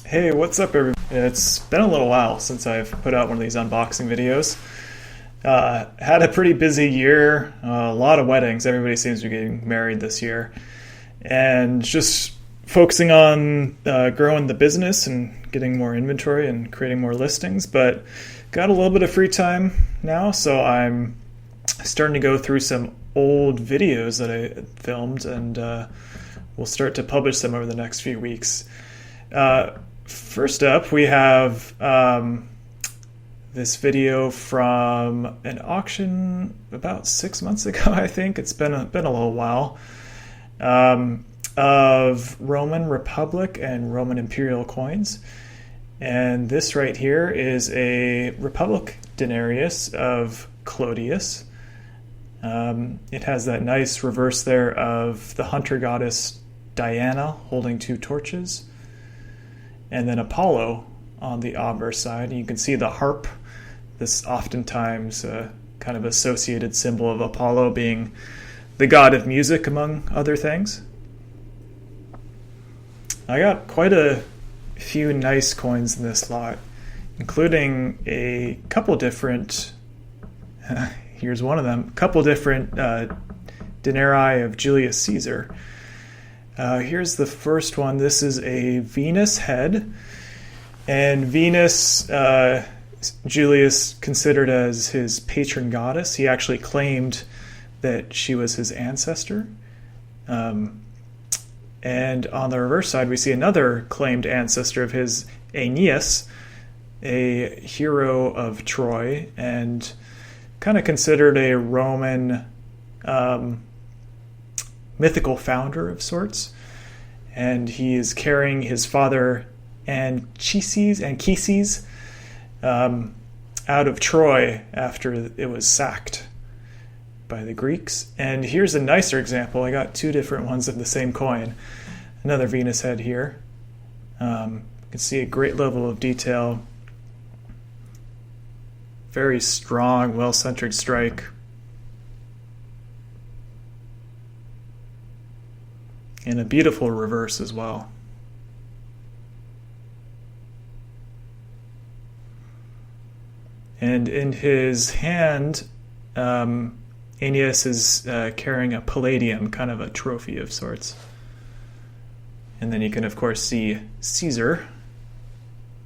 Hey, what's up, everybody? It's been a little while since I've put out one of these unboxing videos. Had a pretty busy year, a lot of weddings. Everybody seems to be getting married this year. And just focusing on growing the business and getting more inventory and creating more listings. But got a little bit of free time now, so I'm starting to go through some old videos that I filmed, and we'll start to publish them over the next few weeks. First up, we have this video from an auction about 6 months ago, I think. It's been a little while, of Roman Republic and Roman imperial coins. And this right here is a Republic denarius of Clodius. It has that nice reverse there of the hunter goddess Diana holding two torches, and then Apollo on the obverse side. You can see the harp, this oftentimes kind of associated symbol of Apollo being the god of music, among other things. I got quite a few nice coins in this lot, including a couple different, here's one of them, a couple different denarii of Julius Caesar. Here's the first one. This is a Venus head, and Venus, Julius considered as his patron goddess. He actually claimed that she was his ancestor. And on the reverse side, we see another claimed ancestor of his, Aeneas, a hero of Troy, and kind of considered a Roman mythical founder of sorts. And he is carrying his father Anchises out of Troy after it was sacked by the Greeks. And here's a nicer example. I got two different ones of the same coin. Another Venus head here. You can see a great level of detail. Very strong, well-centered strike. And a beautiful reverse as well. And in his hand, Aeneas is carrying a palladium, kind of a trophy of sorts. And then you can, of course, see Caesar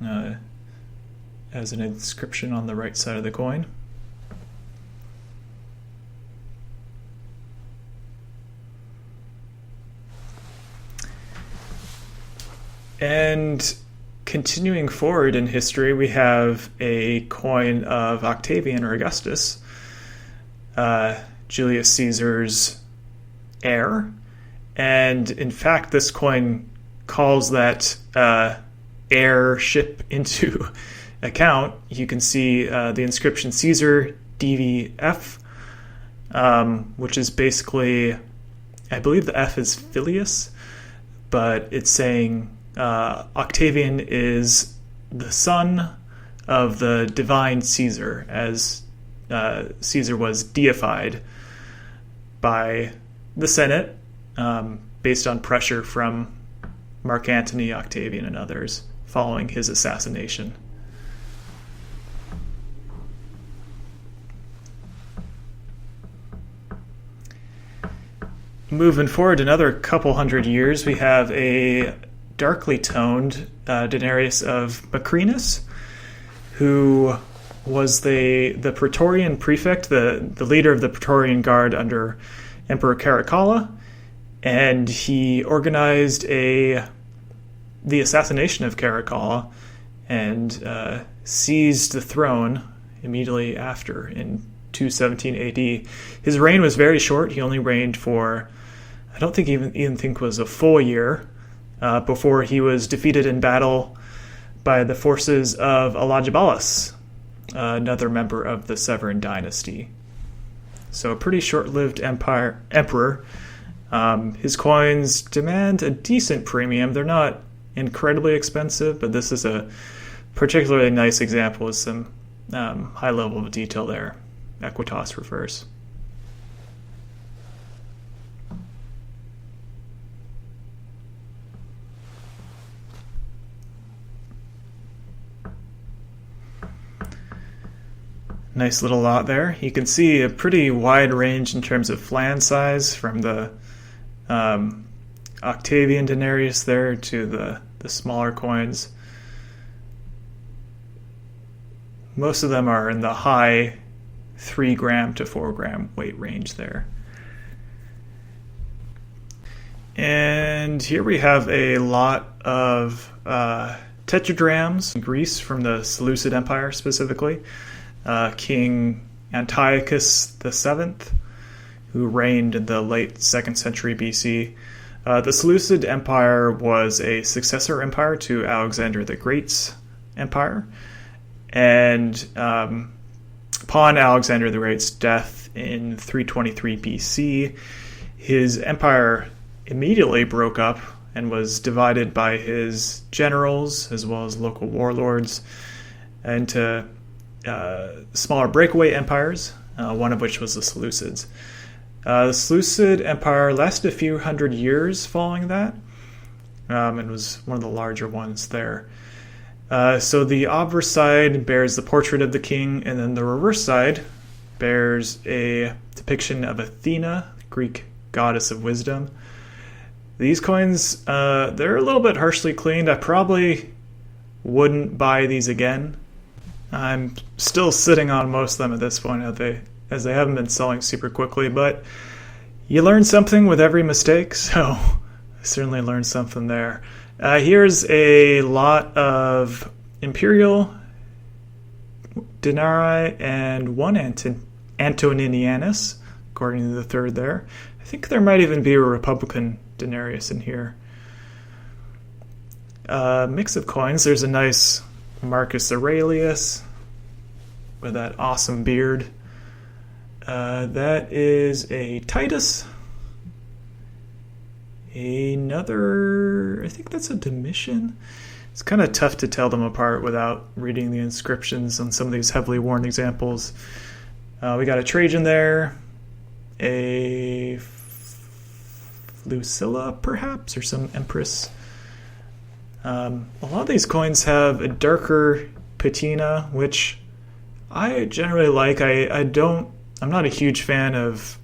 as an inscription on the right side of the coin. And continuing forward in history, we have a coin of Octavian or Augustus, Julius Caesar's heir. And in fact, this coin calls that heirship into account. You can see the inscription Caesar DVF, which is basically, I believe the F is filius, but it's saying Octavian is the son of the divine Caesar, as Caesar was deified by the Senate based on pressure from Mark Antony, Octavian, and others following his assassination. Moving forward another couple hundred years, we have a darkly toned denarius of Macrinus, who was the Praetorian prefect, the leader of the Praetorian Guard under Emperor Caracalla, and he organized the assassination of Caracalla and seized the throne immediately after in 217 AD. His reign was very short. He only reigned for, I don't think even think was a full year, before he was defeated in battle by the forces of Elagabalus, another member of the Severan dynasty. So a pretty short-lived emperor. His coins demand a decent premium. They're not incredibly expensive, but this is a particularly nice example with some high level of detail there. Equitas reverse. Nice little lot there. You can see a pretty wide range in terms of flan size, from the Octavian denarius there to the smaller coins. Most of them are in the high 3 gram to 4 gram weight range there. And here we have a lot of tetradrachms in Greece from the Seleucid Empire specifically. King Antiochus VII, who reigned in the late 2nd century BC. The Seleucid Empire was a successor empire to Alexander the Great's empire. And upon Alexander the Great's death in 323 BC, his empire immediately broke up and was divided by his generals as well as local warlords into smaller breakaway empires, one of which was the Seleucids. The Seleucid Empire lasted a few hundred years following that, and was one of the larger ones there. So the obverse side bears the portrait of the king, and then the reverse side bears a depiction of Athena, Greek goddess of wisdom. These coins, they're a little bit harshly cleaned. I probably wouldn't buy these again. I'm still sitting on most of them at this point, as they haven't been selling super quickly, but you learn something with every mistake, so I certainly learned something there. Here's a lot of imperial denarii and one antoninianus, according to the third there. I think there might even be a republican denarius in here. Mix of coins. There's a nice Marcus Aurelius with that awesome beard. That is a Titus. Another, I think that's a Domitian. It's kind of tough to tell them apart without reading the inscriptions on some of these heavily worn examples. We got a Trajan there, a Lucilla perhaps, or some empress. A lot of these coins have a darker patina, which I generally like. I'm not a huge fan of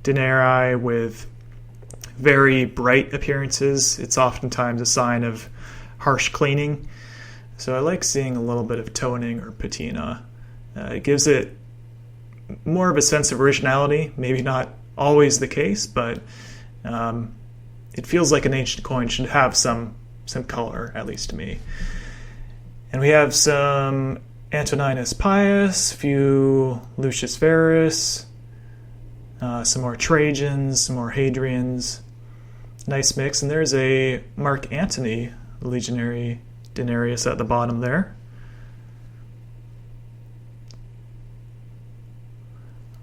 denarii with very bright appearances. It's oftentimes a sign of harsh cleaning. So I like seeing a little bit of toning or patina. It gives it more of a sense of originality. Maybe not always the case, but it feels like an ancient coin should have some color, at least to me. And we have some Antoninus Pius, a few Lucius Verus, some more Trajans, some more Hadrians. Nice mix. And there's a Mark Antony legionary denarius at the bottom there.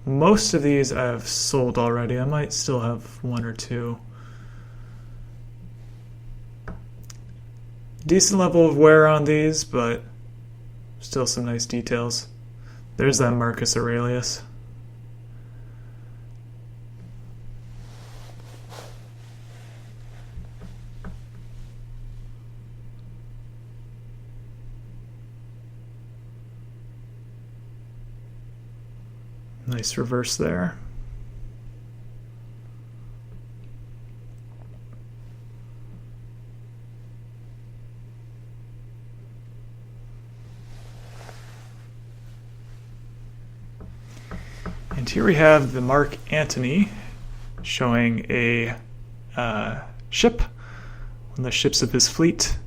Most of these I've sold already. I might still have one or two. Decent level of wear on these, but still some nice details. There's that Marcus Aurelius. Nice reverse there. And here we have the Mark Antony showing a ship, one of the ships of his fleet.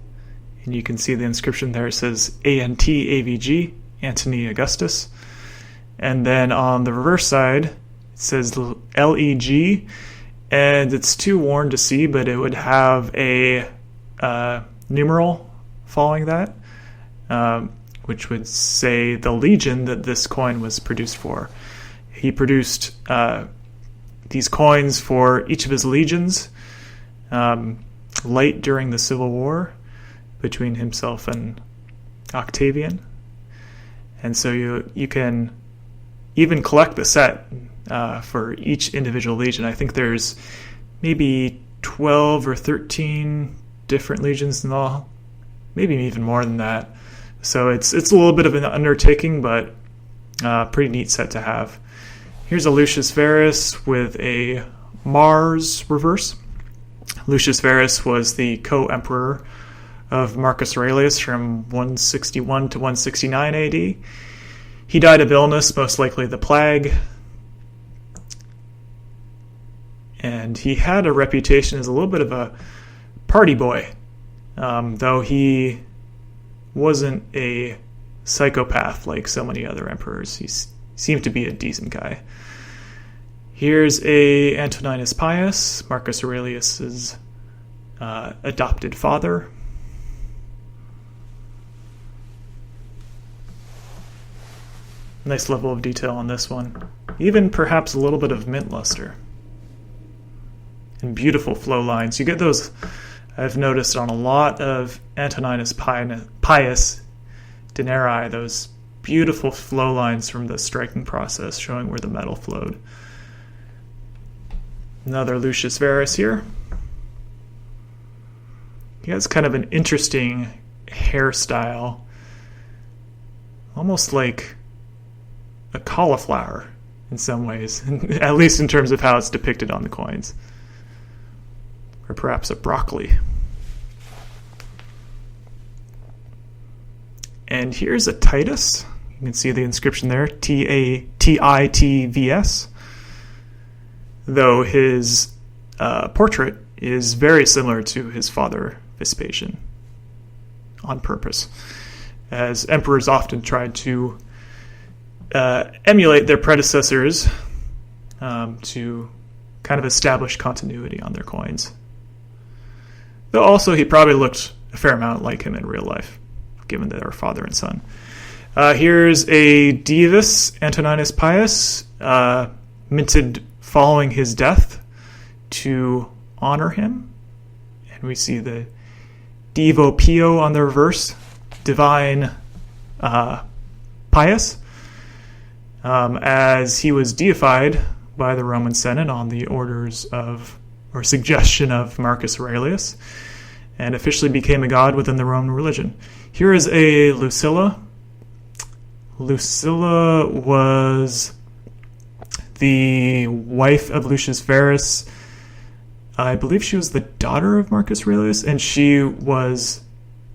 And you can see the inscription there. It says ANTAVG, Antony Augustus. And then on the reverse side, it says LEG, and it's too worn to see, but it would have a numeral following that, which would say the legion that this coin was produced for. He produced these coins for each of his legions late during the Civil War between himself and Octavian. And so you can even collect the set for each individual legion. I think there's maybe 12 or 13 different legions in all, maybe even more than that. So it's a little bit of an undertaking, but Pretty neat set to have. Here's a Lucius Verus with a Mars reverse. Lucius Verus was the co-emperor of Marcus Aurelius from 161 to 169 AD. He died of illness, most likely the plague. And he had a reputation as a little bit of a party boy, though he wasn't a psychopath like so many other emperors. He seemed to be a decent guy. Here's a Antoninus Pius, Marcus Aurelius's adopted father. Nice level of detail on this one. Even perhaps a little bit of mint luster. And beautiful flow lines. You get those, I've noticed, on a lot of Antoninus Pius Denarii, those beautiful flow lines from the striking process showing where the metal flowed. Another Lucius Verus here. He has kind of an interesting hairstyle, almost like a cauliflower in some ways, at least in terms of how it's depicted on the coins. Or perhaps a broccoli. And here's a Titus. You can see the inscription there, Titvs. Though his portrait is very similar to his father, Vespasian, on purpose, as emperors often tried to emulate their predecessors to kind of establish continuity on their coins. Though also he probably looked a fair amount like him in real life, given that they are father and son. Here's a Divus Antoninus Pius, minted following his death to honor him. And we see the Divo Pio on the reverse, Divine Pius, as he was deified by the Roman Senate on the orders of, or suggestion of, Marcus Aurelius, and officially became a god within the Roman religion. Here is a Lucilla. Lucilla was the wife of Lucius Verus. I believe she was the daughter of Marcus Aurelius, and she was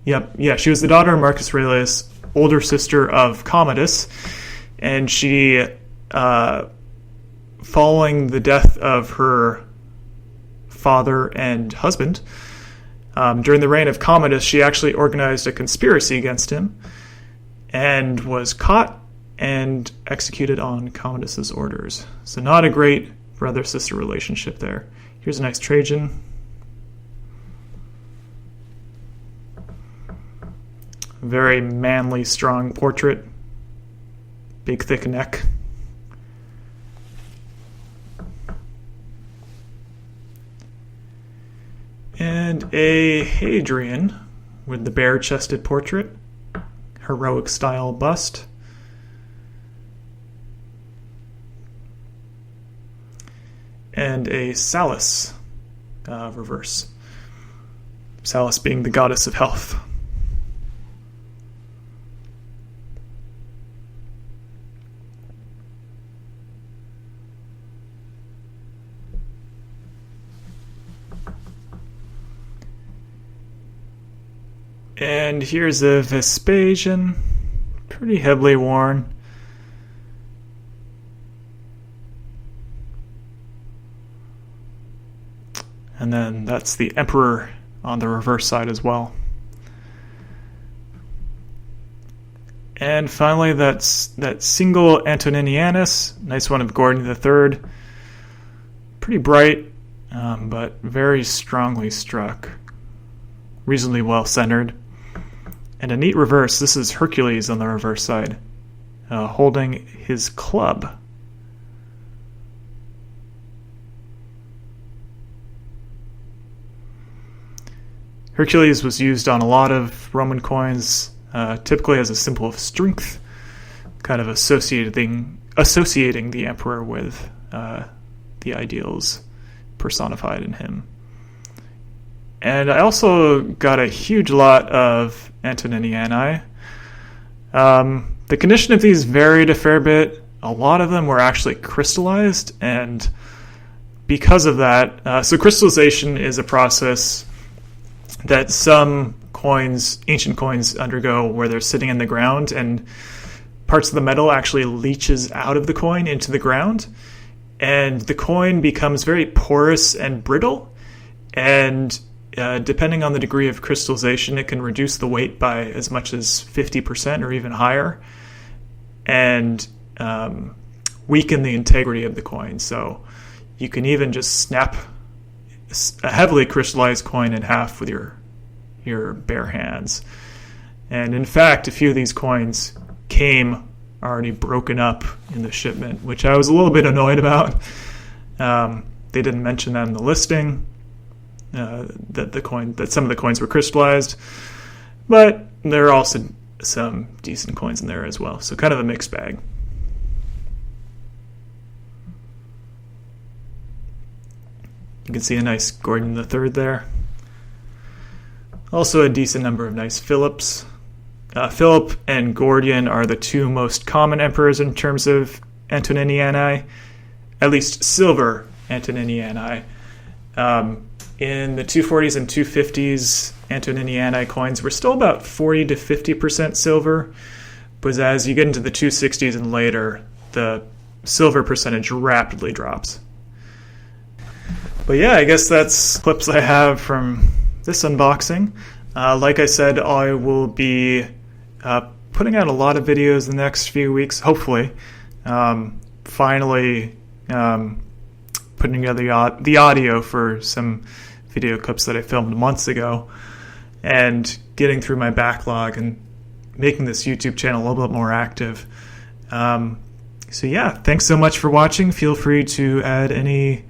the daughter of Marcus Aurelius, older sister of Commodus, and she, following the death of her father and husband, during the reign of Commodus, she actually organized a conspiracy against him and was caught and executed on Commodus's orders. So not a great brother-sister relationship there. Here's a nice Trajan. Very manly, strong portrait. Big, thick neck. And a Hadrian with the bare-chested portrait. Heroic style bust. And a Salus reverse. Salus being the goddess of health. And here's a Vespasian, pretty heavily worn. And then that's the emperor on the reverse side as well. And finally, that's that single Antoninianus, nice one of Gordon III. Pretty bright, but very strongly struck. Reasonably well centered. And a neat reverse. This is Hercules on the reverse side, holding his club. Hercules was used on a lot of Roman coins, typically as a symbol of strength, kind of associating the emperor with the ideals personified in him. And I also got a huge lot of Antoniniani. The condition of these varied a fair bit. A lot of them were actually crystallized, and because of that, so crystallization is a process that some coins, ancient coins, undergo where they're sitting in the ground and parts of the metal actually leaches out of the coin into the ground, and the coin becomes very porous and brittle, and depending on the degree of crystallization, it can reduce the weight by as much as 50% or even higher, and weaken the integrity of the coin. So you can even just snap a heavily crystallized coin in half with your bare hands. And in fact, a few of these coins came already broken up in the shipment, which I was a little bit annoyed about. They didn't mention that in the listing, that some of the coins were crystallized, but there are also some decent coins in there as well. So kind of a mixed bag. You can see a nice Gordon III there. Also a decent number of nice Philips. Philip and Gordian are the two most common emperors in terms of antoniniani, at least silver antoniniani. In the 240s and 250s, antoniniani coins were still about 40 to 50% silver, but as you get into the 260s and later, the silver percentage rapidly drops. But yeah, I guess that's clips I have from this unboxing. Like I said, I will be putting out a lot of videos the next few weeks, hopefully. Finally putting together the audio for some video clips that I filmed months ago, and getting through my backlog and making this YouTube channel a little bit more active. So yeah, thanks so much for watching. Feel free to add any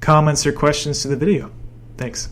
comments or questions to the video. Thanks.